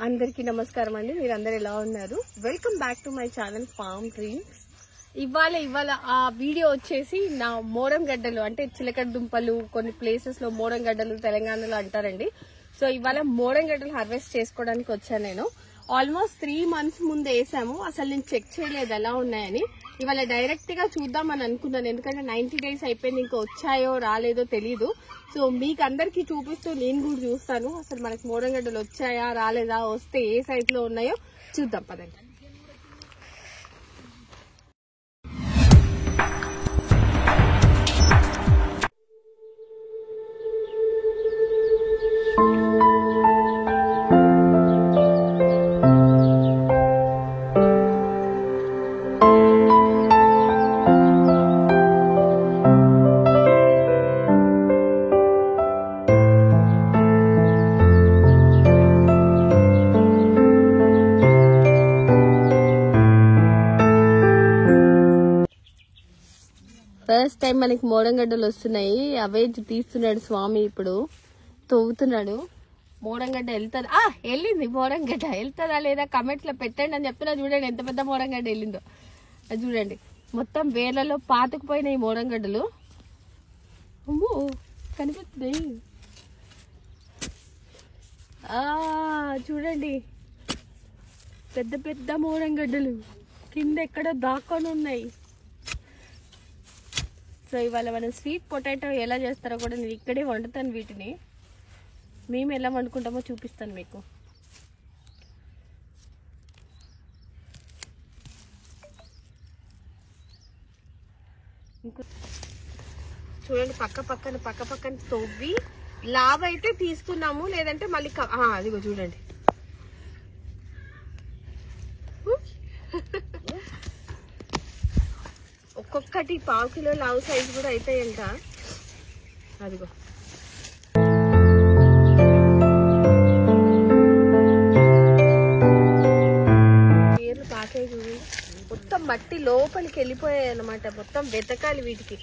అందరికీ నమస్కారం అండి. మీరందరూ ఎలా ఉన్నారు? Welcome back to my channel Farm Dreams. ఇవాళ ఆ వీడియో వచ్చేసి నా మోరం గడ్డలు అంటే చిలకడ దుంపలు కొన్ని ప్లేసెస్ లో మోరం గడ్డలు తెలంగాణలో అంటారండి. సో ఇవాళ మోరం గడ్డలు హార్వెస్ట్ చేసుకోవడానికి వచ్చాను. నేను ఆల్మోస్ట్ 3 months ముందు వేసాము. అసలు నేను చెక్ చేయలేదు ఎలా ఉన్నాయని. ఇవాళ డైరెక్ట్ గా చూద్దామని అనుకున్నాను, ఎందుకంటే 90 days అయిపోయింది, ఇంకా వచ్చాయో రాలేదో తెలీదు. సో మీకు అందరికి చూపిస్తూ నేను కూడా చూస్తాను అసలు మనకి మోరం గడ్డలు వచ్చాయా రాలేదా, వస్తే ఏ సైజ్ లో ఉన్నాయో చూద్దాం పదండి. ఫస్ట్ టైం మనకి మోరం గడ్డలు వస్తున్నాయి. అవే తీస్తున్నాడు స్వామి, ఇప్పుడు తవ్వుతున్నాడు. మోరం గడ్డ వెళ్తుందా? వెళ్ళింది. మోరం గడ్డ వెళ్తుందా లేదా కమెంట్స్ లో పెట్టండి అని చెప్తున్నా. చూడండి ఎంత పెద్ద మోరం గడ్డ వెళ్ళిందో. అది చూడండి, మొత్తం వేర్లలో పాతుకుపోయినాయి మోరం గడ్డలు. అమ్మో కనిపిస్తున్నాయి. చూడండి పెద్ద పెద్ద మోరం గడ్డలు కింద ఎక్కడ దాక్కొని ఉన్నాయి. సో ఇవాళ మనం స్వీట్ పొటాటో ఎలా చేస్తారో కూడా నేను ఇక్కడే వండుతాను. వీటిని మేము ఎలా వండుకుంటామో చూపిస్తాను మీకు. చూడండి పక్క పక్కన తవ్వి లావ్ అయితే తీస్తున్నాము, లేదంటే మళ్ళీ అదిగో చూడండి. ఒక్కొక్కటి 1/4 kilo లావు సైజు కూడా అవుతాయంట. అదిగో పేర్లు పాకాయి చూడండి. మొత్తం మట్టి లోపలికి వెళ్ళిపోయాయి అన్నమాట. మొత్తం వెతకాలి వీటికి.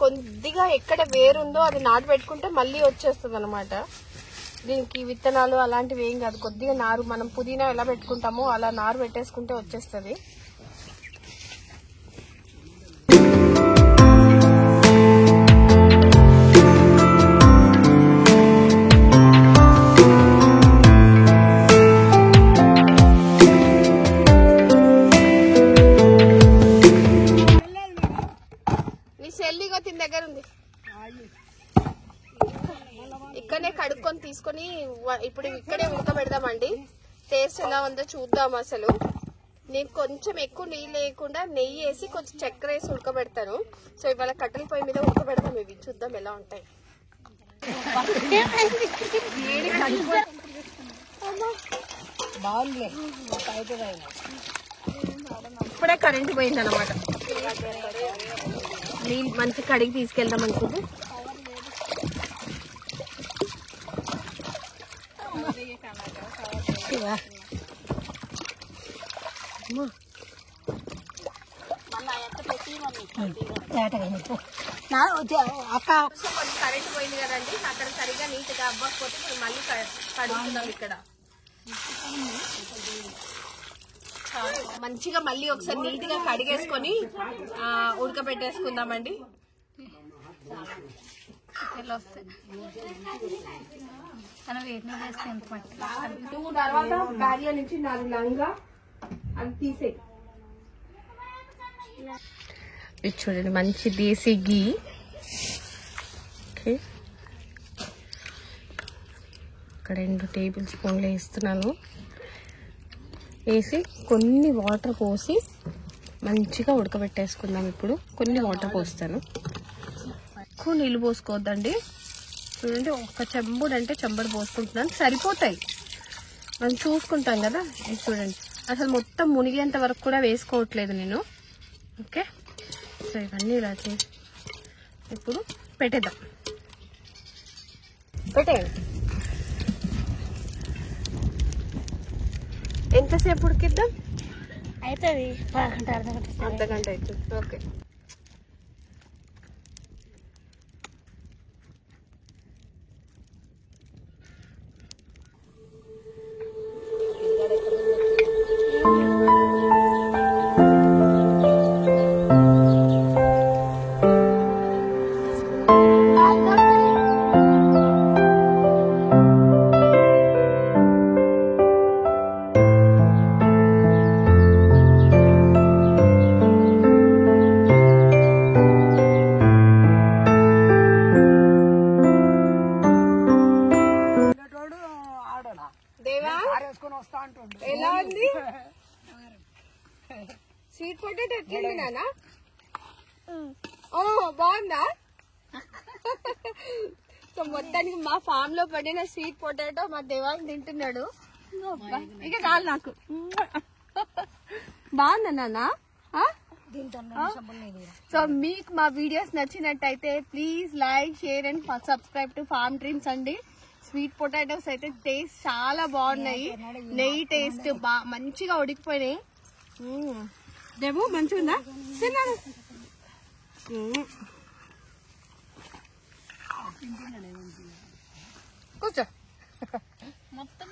కొద్దిగా ఎక్కడ వేరుందో అది నాటు పెట్టుకుంటే మళ్ళీ వచ్చేస్తుంది అనమాట. దీనికి విత్తనాలు అలాంటివి ఏం కాదు. కొద్దిగా నారు మనం పుదీనా ఎలా పెట్టుకుంటామో అలా నారు పెట్టేసుకుంటే వచ్చేస్తుంది. దగ్గర ఉంది, ఇక్కడనే కడుక్కొని తీసుకొని ఇప్పుడు ఇక్కడే ఉడకబెడదామండి. టేస్ట్ ఎలా ఉందో చూద్దాం. అసలు నేను కొంచెం ఎక్కువ నీళ్ళు వేయకుండా నెయ్యి వేసి కొంచెం చక్కెర వేసి ఉడకబెడతాను. సో ఇవాళ కట్టెల పొయ్యి మీద ఉడకబెడతాం. ఇవి చూద్దాం ఎలా ఉంటాయి. ఇప్పుడే కరెంట్ పోయింది అనమాట. నీళ్ళు మంచి కడిగి తీసుకెళ్దాం అనుకుంటే కరెంట్ పోయింది కదండి. అక్కడ సరిగా నీట్గా అవ్వకపోతే మేము మళ్ళీ కడుగుతున్నాం. ఇక్కడ మంచిగా మళ్ళీ ఒకసారి నీట్ గా కడిగేసుకొని ఉడకబెట్టేసుకుందామండి. తర్వాత బ్యాగ్లో నుంచి 4 లంగా అది తీసే. ఇది చూడండి మంచి దేశీ గీ. ఓకే, ఇక్కడ 2 టేబుల్ స్పూన్లు వేస్తున్నాను. వేసి కొన్ని వాటర్ పోసి మంచిగా ఉడకబెట్టేసుకుందాం. ఇప్పుడు కొన్ని వాటర్ పోస్తాను. ఎక్కువ నీళ్ళు పోసుకోవద్దండి. చూడండి, ఒక చెంబుడు అంటే చెంబుడు పోసుకుంటున్నాను, సరిపోతాయి. మనం చూసుకుంటాం కదా. ఇది చూడండి, అసలు మొత్తం మునిగేంత వరకు కూడా వేసుకోవట్లేదు నేను. ఓకే, సో ఇవన్నీ ఇలా చేసి ఇప్పుడు పెట్టేద్దాం. పెట్టేయండి. ఎంతసేపు ఉడికిద్దాం? అవుతుంది అర్ధగంట అవుతుంది. ఓకే, ఎలా ఉంది స్వీట్ పొటాటో? ఎట్లుంది నాన్న? ఓ బాగుందా? సో మొత్తానికి మా ఫామ్ లో పడిన స్వీట్ పొటాటో మా దేవాన్ని తింటున్నాడు. ఇక చాలు నాకు. బాగుందా నాన్న? సో మీకు మా వీడియోస్ నచ్చినట్టయితే please like, share and subscribe to Farm Dreams అండి. స్వీట్ పొటాటోస్ అయితే టేస్ట్ చాలా బాగున్నాయి. నెయ్యి టేస్ట్ మంచిగా ఉడికిపోయినాయి. దేవు మంచిగా ఉందా? తిన్నాను. కూర్చో. మొత్తం